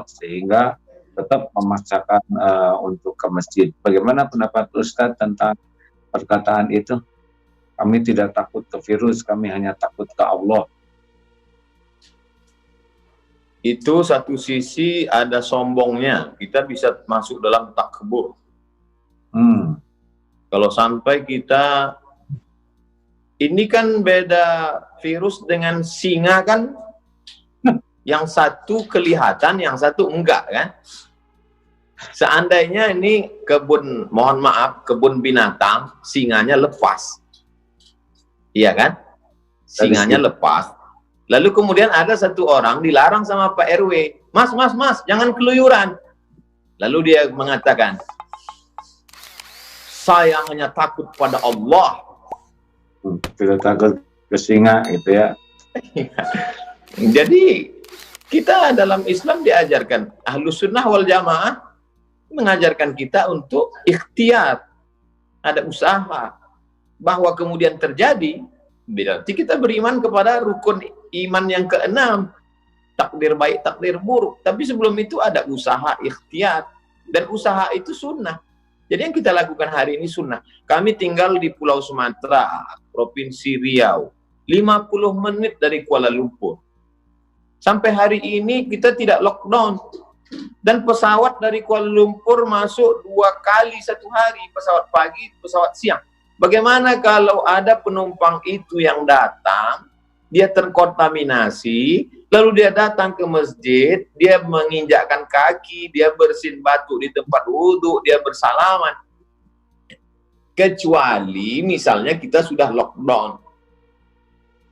sehingga tetap memaksakan untuk ke masjid. Bagaimana pendapat Ustadz tentang perkataan itu? Kami tidak takut ke virus, kami hanya takut ke Allah. Itu satu sisi ada sombongnya, kita bisa masuk dalam takbur. Kalau sampai kita, ini kan beda virus dengan singa kan, yang satu kelihatan, yang satu enggak kan. Seandainya ini kebun, mohon maaf, kebun binatang, singanya lepas. Iya kan? Singanya lepas. Lalu kemudian ada satu orang dilarang sama Pak RW, mas, jangan keluyuran. Lalu dia mengatakan, saya hanya takut pada Allah. Tidak takut ke singa gitu ya. Jadi kita dalam Islam diajarkan, Ahlus Sunnah wal Jamaah mengajarkan kita untuk ikhtiar, ada usaha. Bahwa kemudian terjadi, berarti kita beriman kepada rukun iman yang keenam, takdir baik, takdir buruk. Tapi sebelum itu ada usaha ikhtiar, dan usaha itu sunnah. Jadi yang kita lakukan hari ini sunnah. Kami tinggal di Pulau Sumatera, Provinsi Riau, 50 menit dari Kuala Lumpur. Sampai hari ini kita tidak lockdown. Dan pesawat dari Kuala Lumpur masuk 2 kali satu hari, pesawat pagi, pesawat siang. Bagaimana kalau ada penumpang itu yang datang, dia terkontaminasi, lalu dia datang ke masjid, dia menginjakkan kaki, dia bersin batu di tempat wudhu, dia bersalaman. Kecuali misalnya kita sudah lockdown.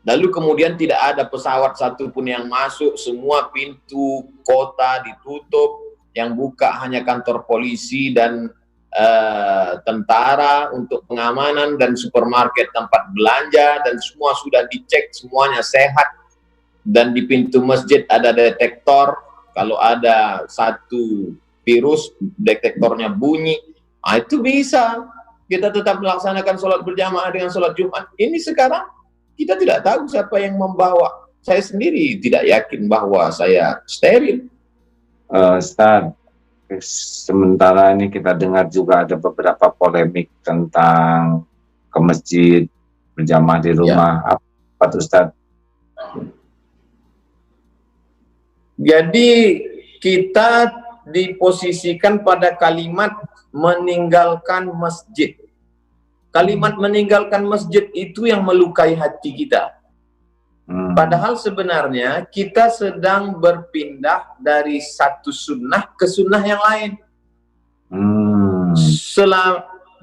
Lalu kemudian tidak ada pesawat satupun yang masuk, semua pintu kota ditutup, yang buka hanya kantor polisi dan tentara untuk pengamanan dan supermarket tempat belanja, dan semua sudah dicek, semuanya sehat. Dan di pintu masjid ada detektor, kalau ada satu virus, detektornya bunyi. Nah, itu bisa kita tetap melaksanakan sholat berjamaah dengan sholat Jumat. Ini sekarang kita tidak tahu siapa yang membawa. Saya sendiri tidak yakin bahwa saya steril. Ustaz, sementara ini kita dengar juga ada beberapa polemik tentang ke masjid, berjamaah di rumah. Ya. Apa Ustaz? Jadi kita diposisikan pada kalimat meninggalkan masjid. Kalimat meninggalkan masjid itu yang melukai hati kita. Padahal sebenarnya kita sedang berpindah dari satu sunnah ke sunnah yang lain.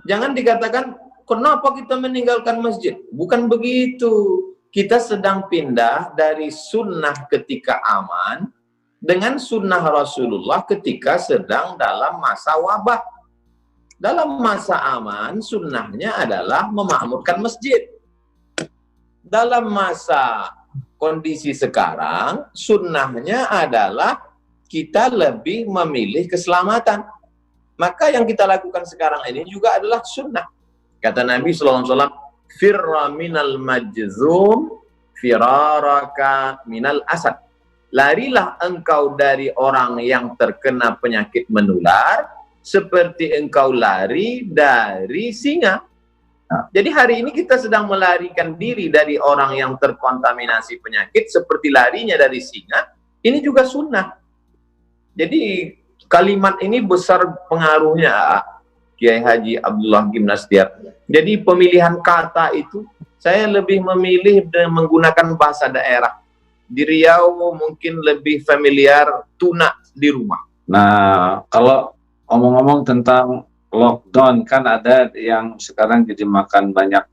Jangan dikatakan, kenapa kita meninggalkan masjid? Bukan begitu. Kita sedang pindah dari sunnah ketika aman dengan sunnah Rasulullah ketika sedang dalam masa wabah. Dalam masa aman, sunnahnya adalah memakmurkan masjid. Dalam masa kondisi sekarang, sunnahnya adalah kita lebih memilih keselamatan. Maka yang kita lakukan sekarang ini juga adalah sunnah. Kata Nabi SAW, firra minal majzum, firaraka minal asad. Larilah engkau dari orang yang terkena penyakit menular, seperti engkau lari dari singa. Jadi hari ini kita sedang melarikan diri dari orang yang terkontaminasi penyakit seperti larinya dari singa. Ini juga sunnah. Jadi kalimat ini besar pengaruhnya, Kiai Haji Abdullah Gimnastiar. Jadi pemilihan kata itu saya lebih memilih menggunakan bahasa daerah. Di Riau mungkin lebih familiar tuna di rumah. Nah, kalau ngomong-ngomong tentang lockdown, kan ada yang sekarang jadi makan banyak